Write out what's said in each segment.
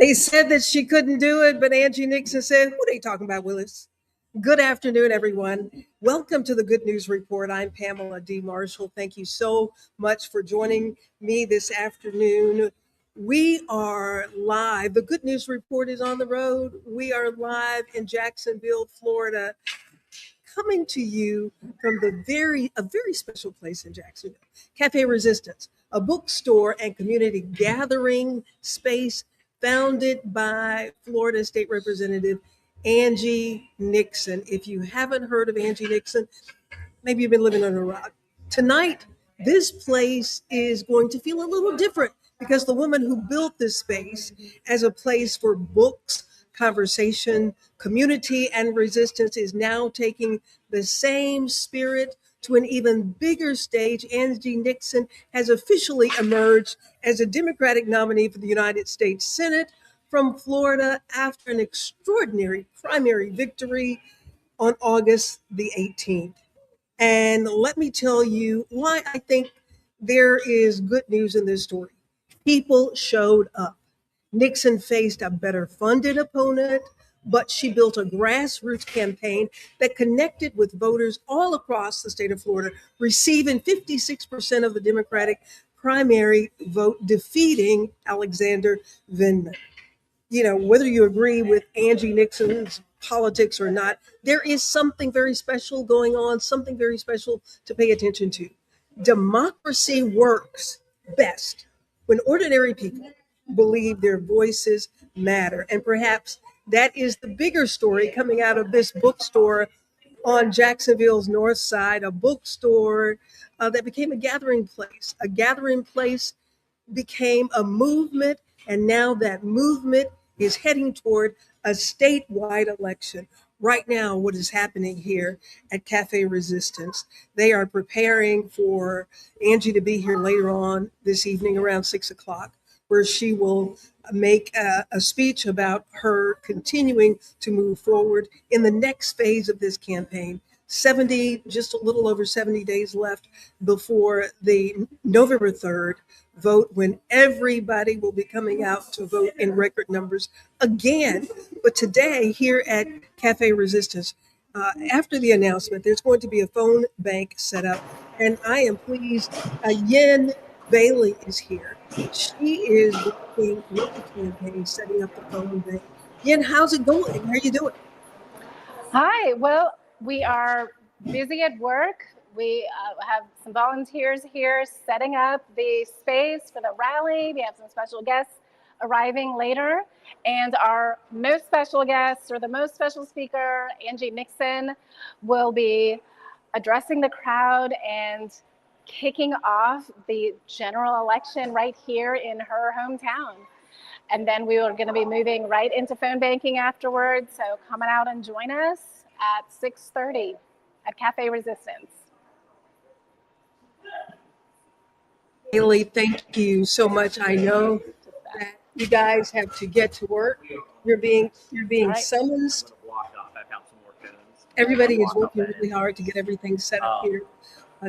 They said that she couldn't do it, but Angie Nixon said, "What are you talking about, Willis?" Good afternoon, everyone. Welcome to the Good News Report. I'm Pamela D. Marshall. Thank you so much for joining me this afternoon. We are live. The Good News Report is on the road. We are live in Jacksonville, Florida, coming to you from a very special place in Jacksonville, Café Resistance, a bookstore and community gathering space founded by Florida State Representative Angie Nixon. If you haven't heard of Angie Nixon, maybe you've been living under a rock. Tonight, this place is going to feel a little different because the woman who built this space as a place for books, conversation, community, and resistance is now taking the same spirit to an even bigger stage. Angie Nixon has officially emerged as a Democratic nominee for the United States Senate from Florida after an extraordinary primary victory on August the 18th. And let me tell you why I think there is good news in this story. People showed up. Nixon faced a better funded opponent, but she built a grassroots campaign that connected with voters all across the state of Florida, receiving 56% of the Democratic primary vote, defeating Alexander Vindman. Whether you agree with Angie Nixon's politics or not, there is something very special going on, something very special to pay attention to. Democracy works best when ordinary people believe their voices matter. And perhaps that is the bigger story coming out of this bookstore on Jacksonville's north side, a bookstore that became a gathering place. A gathering place became a movement, and now that movement is heading toward a statewide election. Right now, what is happening here at Café Resistance, they are preparing for Angie to be here later on this evening around 6 o'clock, where she will make a speech about her continuing to move forward in the next phase of this campaign. Just a little over 70 days left before the November 3rd vote, when everybody will be coming out to vote in record numbers again. But today, here at Café Resistance, after the announcement, there's going to be a phone bank set up, and I am pleased. Yen Bailey is here. She is working with the campaign, setting up the phone bank. Yen, how's it going? How are you doing? Hi. Well, we are busy at work. We have some volunteers here setting up the space for the rally. We have some special guests arriving later. And our most special guest, or the most special speaker, Angie Nixon, will be addressing the crowd and kicking off the general election right here in her hometown. And then we are going to be moving right into phone banking afterwards. So come on out and join us at 6:30 at Café Resistance. Haley, thank you so much. I know that you guys have to get to work. You're being summoned. Everybody is working really hard to get everything set up here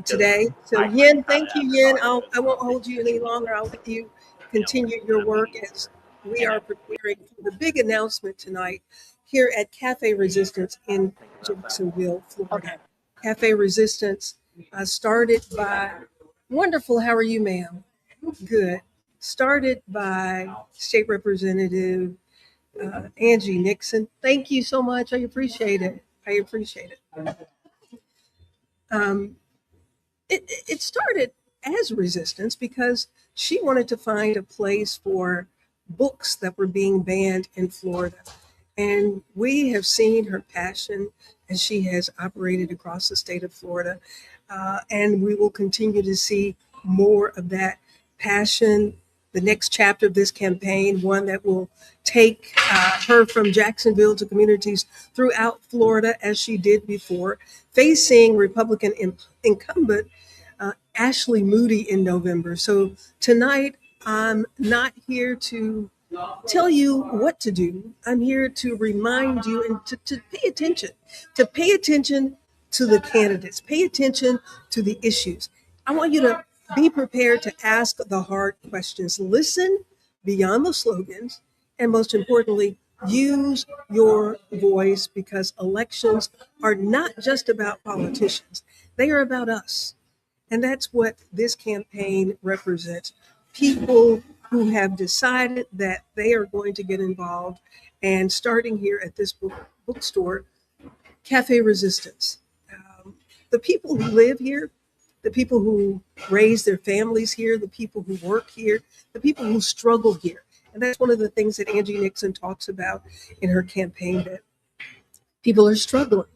today. So Yen, thank you, Yen. I won't hold you any longer. I'll let you continue your work as we are preparing for the big announcement tonight here at Café Resistance in Jacksonville, Florida. Café Resistance started by wonderful. How are you, ma'am? Good. Started by State Representative Angie Nixon. Thank you so much. I appreciate it. It started as resistance because she wanted to find a place for books that were being banned in Florida. And we have seen her passion as she has operated across the state of Florida. And we will continue to see more of that passion. The next chapter of this campaign, one that will take her from Jacksonville to communities throughout Florida, as she did before, facing Republican incumbent Ashley Moody in November. So tonight, I'm not here to tell you what to do. I'm here to remind you and to pay attention, to the candidates, pay attention to the issues. I want you to be prepared to ask the hard questions. Listen beyond the slogans and most importantly, use your voice, because elections are not just about politicians, they are about us. And that's what this campaign represents. People who have decided that they are going to get involved, and starting here at this bookstore, Café Resistance. Um, the people who live here, the people who raise their families here, the people who work here, the people who struggle here. And that's one of the things that Angie Nixon talks about in her campaign, that people are struggling.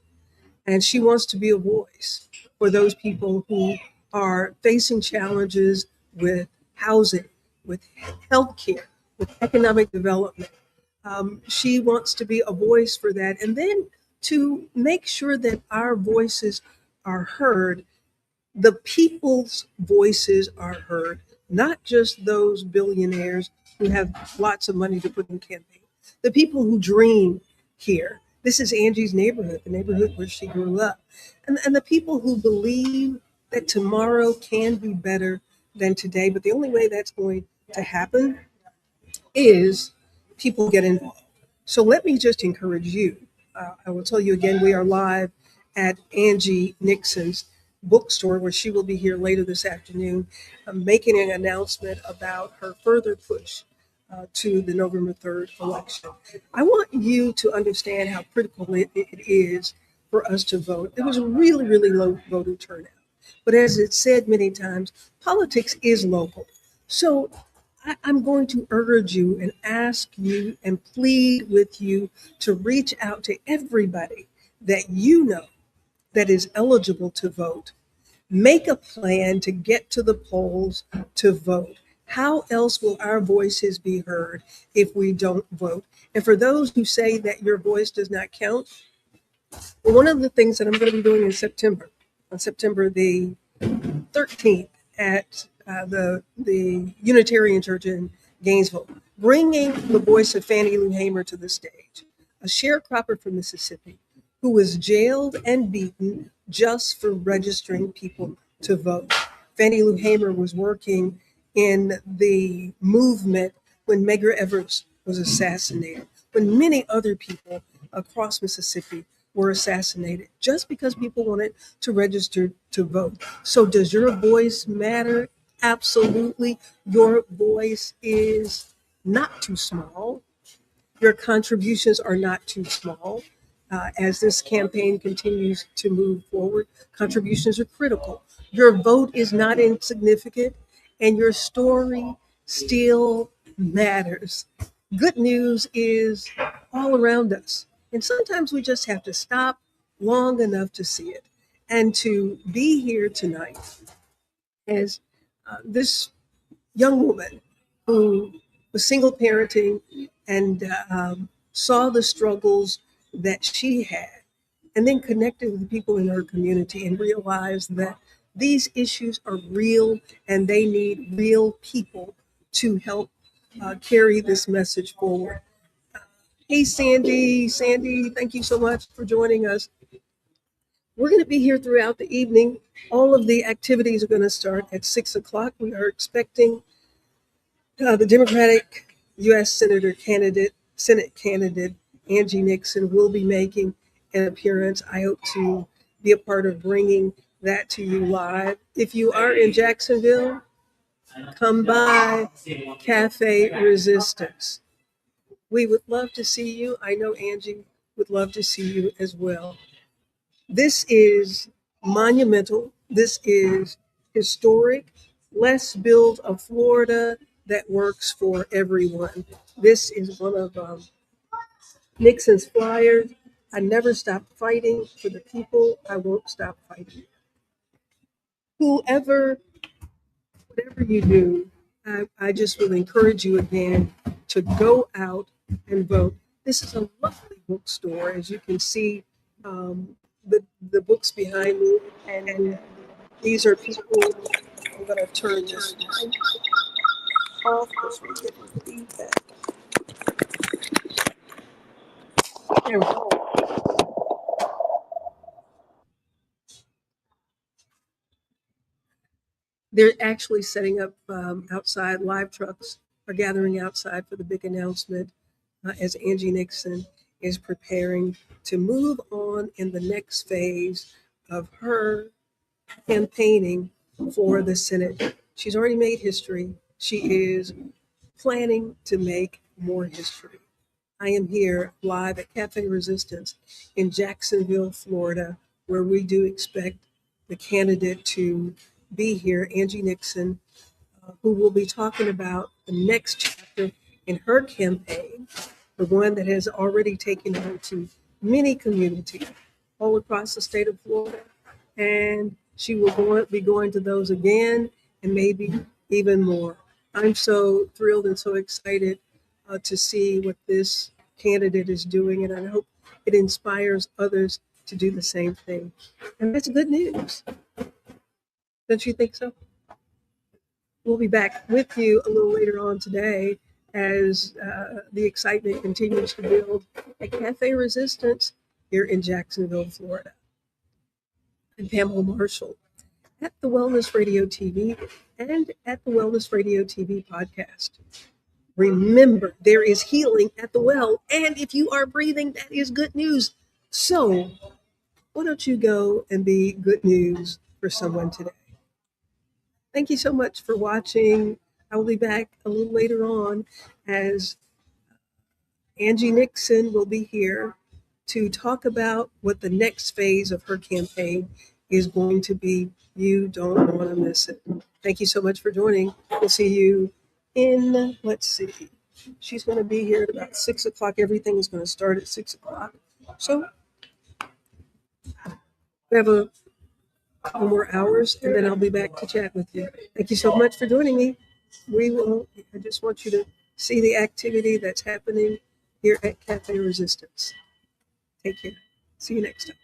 And she wants to be a voice for those people who are facing challenges with housing, with healthcare, with economic development. She wants to be a voice for that. And then to make sure that our voices are heard, the people's voices are heard, not just those billionaires who have lots of money to put in campaign. The people who dream here. This is Angie's neighborhood, the neighborhood where she grew up. And the people who believe that tomorrow can be better than today. But the only way that's going to happen is people get involved. So let me just encourage you. I will tell you again, we are live at Angie Nixon's bookstore, where she will be here later this afternoon, making an announcement about her further push to the November 3rd election. I want you to understand how critical it is for us to vote. There was a really, really low voter turnout. But as it's said many times, politics is local. So I'm going to urge you and ask you and plead with you to reach out to everybody that you know that is eligible to vote. Make a plan to get to the polls to vote. How else will our voices be heard if we don't vote? And for those who say that your voice does not count, well, one of the things that I'm going to be doing in September, on September the 13th, at the Unitarian Church in Gainesville, bringing the voice of Fannie Lou Hamer to the stage, a sharecropper from Mississippi who was jailed and beaten just for registering people to vote. Fannie Lou Hamer was working in the movement when Medgar Evers was assassinated, when many other people across Mississippi were assassinated, just because people wanted to register to vote. So does your voice matter? Absolutely. Your voice is not too small. Your contributions are not too small. As this campaign continues to move forward, contributions are critical. Your vote is not insignificant, and your story still matters. Good news is all around us. And sometimes we just have to stop long enough to see it. And to be here tonight as this young woman who was single parenting and saw the struggles that she had, and then connected with the people in her community and realized that these issues are real and they need real people to help carry this message forward. Hey, Sandy. Sandy, thank you so much for joining us. We're going to be here throughout the evening. All of the activities are going to start at 6 o'clock. We are expecting the Democratic U.S. Senate candidate Angie Nixon will be making an appearance. I hope to be a part of bringing that to you live. If you are in Jacksonville, come by Cafe Resistance. We would love to see you. I know Angie would love to see you as well. This is monumental. This is historic. Let's build a Florida that works for everyone. This is one of Nixon's flyers. I never stop fighting for the people. I won't stop fighting. Whoever, whatever you do, I just will encourage you again to go out and vote. This is a lovely bookstore, as you can see. Um, the books behind me, and these are people. I'm going to turn this off because we're getting feedback. There we go. They're actually setting up outside. Live trucks are gathering outside for the big announcement. as Angie Nixon is preparing to move on in the next phase of her campaigning for the Senate. She's already made history. She is planning to make more history. I am here live at Café Resistance in Jacksonville, Florida, where we do expect the candidate to be here, Angie Nixon, who will be talking about the next chapter in her campaign, the one that has already taken her to many communities all across the state of Florida. And she will be going to those again and maybe even more. I'm so thrilled and so excited to see what this candidate is doing, and I hope it inspires others to do the same thing. And that's good news. Don't you think so? We'll be back with you a little later on today as the excitement continues to build at Cafe Resistance here in Jacksonville, Florida. I'm Pamela Marshall at the Wellness Radio TV and at the Wellness Radio TV podcast. Remember, there is healing at the well, and if you are breathing, that is good news. So why don't you go and be good news for someone today? Thank you so much for watching. I will be back a little later on as Angie Nixon will be here to talk about what the next phase of her campaign is going to be. You don't want to miss it. Thank you so much for joining. We'll see you in, let's see, she's going to be here at about 6 o'clock. Everything is going to start at 6 o'clock. So we have a couple more hours, and then I'll be back to chat with you. Thank you so much for joining me. I just want you to see the activity that's happening here at Cafe Resistance. Take care. See you next time.